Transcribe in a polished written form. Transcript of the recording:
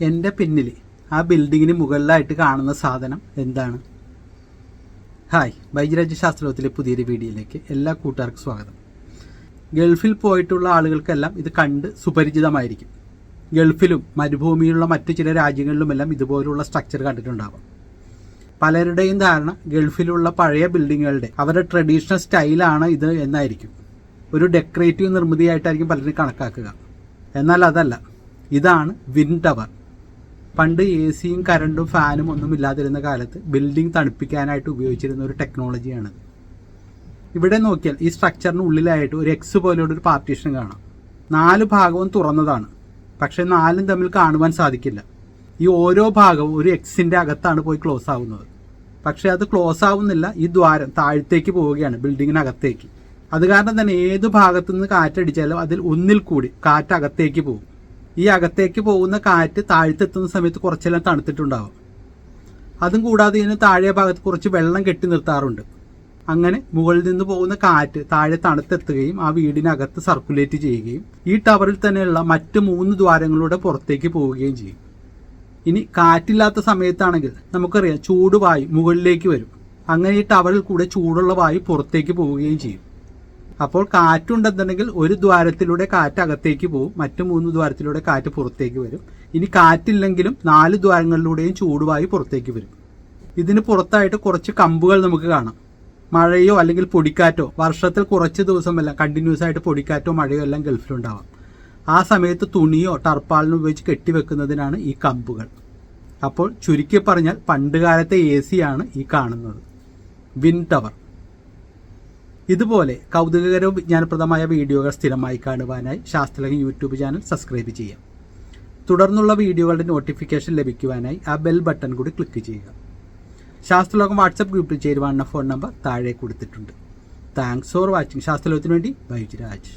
എൻ്റെ പിന്നിൽ ആ ബിൽഡിങ്ങിന് മുകളിലായിട്ട് കാണുന്ന സാധനം എന്താണ്? ഹായ്, ബൈജരാജ് ശാസ്ത്രത്തിലെ പുതിയൊരു വീഡിയോയിലേക്ക് എല്ലാ കൂട്ടുകാർക്കും സ്വാഗതം. ഗൾഫിൽ പോയിട്ടുള്ള ആളുകൾക്കെല്ലാം ഇത് കണ്ട് സുപരിചിതമായിരിക്കും. ഗൾഫിലും മരുഭൂമിയിലുള്ള മറ്റു ചില രാജ്യങ്ങളിലുമെല്ലാം ഇതുപോലുള്ള സ്ട്രക്ചർ കണ്ടിട്ടുണ്ടാകും. പലരുടെയും ധാരണ ഗൾഫിലുള്ള പഴയ ബിൽഡിങ്ങുകളുടെ അവരുടെ ട്രഡീഷണൽ സ്റ്റൈലാണ് ഇത് എന്നായിരിക്കും. ഒരു ഡെക്കറേറ്റീവ് നിർമ്മിതിയായിട്ടായിരിക്കും പലരും കണക്കാക്കുക. എന്നാൽ അതല്ല, ഇതാണ് വിൻഡ് ടവർ. പണ്ട് AC-യും കറണ്ടും ഫാനും ഒന്നും ഇല്ലാതിരുന്ന കാലത്ത് ബിൽഡിംഗ് തണുപ്പിക്കാനായിട്ട് ഉപയോഗിച്ചിരുന്ന ഒരു ടെക്നോളജിയാണിത്. ഇവിടെ നോക്കിയാൽ ഈ സ്ട്രക്ചറിന് ഉള്ളിലായിട്ട് ഒരു എക്സ് പോലെയുള്ള ഒരു പാർട്ടീഷൻ കാണാം. 4 ഭാഗവും തുറന്നതാണ്, പക്ഷെ 4ഉം തമ്മിൽ കാണുവാൻ സാധിക്കില്ല. ഈ ഓരോ ഭാഗവും ഒരു എക്സിന്റെ അകത്താണ് പോയി ക്ലോസ് ആവുന്നത്. പക്ഷെ അത് ക്ലോസ് ആവുന്നില്ല, ഈ ദ്വാരം താഴത്തേക്ക് പോവുകയാണ് ബിൽഡിങ്ങിനകത്തേക്ക്. അത് കാരണം തന്നെ ഏത് ഭാഗത്തു നിന്ന് കാറ്റടിച്ചാലും അതിൽ ഒന്നിൽ കൂടി കാറ്റ് അകത്തേക്ക് പോകും. ഈ അകത്തേക്ക് പോകുന്ന കാറ്റ് താഴത്തെത്തുന്ന സമയത്ത് കുറച്ചെല്ലാം തണുത്തിട്ടുണ്ടാവും. അതും കൂടാതെ ഇതിന് താഴെ ഭാഗത്ത് കുറച്ച് വെള്ളം കെട്ടി നിർത്താറുണ്ട്. അങ്ങനെ മുകളിൽ നിന്ന് പോകുന്ന കാറ്റ് താഴെ തണുത്തെത്തുകയും ആ വീടിനകത്ത് സർക്കുലേറ്റ് ചെയ്യുകയും ഈ ടവറിൽ തന്നെയുള്ള മറ്റ് 3 ദ്വാരങ്ങളുടെ പുറത്തേക്ക് പോവുകയും ചെയ്യും. ഇനി കാറ്റില്ലാത്ത സമയത്താണെങ്കിൽ നമുക്കറിയാം ചൂടുവായു മുകളിലേക്ക് വരും. അങ്ങനെ ഈ ടവറിൽ കൂടെ ചൂടുള്ള വായു പുറത്തേക്ക് പോവുകയും ചെയ്യും. അപ്പോൾ കാറ്റുണ്ടെന്നുണ്ടെങ്കിൽ ഒരു ദ്വാരത്തിലൂടെ കാറ്റ് അകത്തേക്ക് പോകും, മറ്റു 3 ദ്വാരത്തിലൂടെ കാറ്റ് പുറത്തേക്ക് വരും. ഇനി കാറ്റില്ലെങ്കിലും 4 ദ്വാരങ്ങളിലൂടെയും ചൂടുവായു പുറത്തേക്ക് വരും. ഇതിന് പുറത്തായിട്ട് കുറച്ച് കമ്പുകൾ നമുക്ക് കാണാം. മഴയോ അല്ലെങ്കിൽ പൊടിക്കാറ്റോ, വർഷത്തിൽ കുറച്ച് ദിവസമെല്ലാം കണ്ടിന്യൂസ് ആയിട്ട് പൊടിക്കാറ്റോ മഴയോ എല്ലാം ഗൾഫിലുണ്ടാവാം. ആ സമയത്ത് തുണിയോ ടർപ്പാളിനോ ഉപയോഗിച്ച് കെട്ടിവെക്കുന്നതിനാണ് ഈ കമ്പുകൾ. അപ്പോൾ ചുരുക്കി പറഞ്ഞാൽ പണ്ടുകാലത്തെ AC-യാണ് ഈ കാണുന്നത്, വിൻഡ് ടവർ. ഇതുപോലെ കൗതുകകരവും വിജ്ഞാനപ്രദമായ വീഡിയോകൾ സ്ഥിരമായി കാണുവാനായി ശാസ്ത്രലോകം യൂട്യൂബ് ചാനൽ സബ്സ്ക്രൈബ് ചെയ്യാം. തുടർന്നുള്ള വീഡിയോകളുടെ നോട്ടിഫിക്കേഷൻ ലഭിക്കുവാനായി ആ ബെൽ ബട്ടൺ കൂടി ക്ലിക്ക് ചെയ്യുക. ശാസ്ത്രലോകം വാട്സപ്പ് ഗ്രൂപ്പിൽ ചേരുവാനുള്ള ഫോൺ നമ്പർ താഴെ കൊടുത്തിട്ടുണ്ട്. Thanks for watching. ശാസ്ത്രലോകത്തിന് വേണ്ടി ബൈജരാജ്.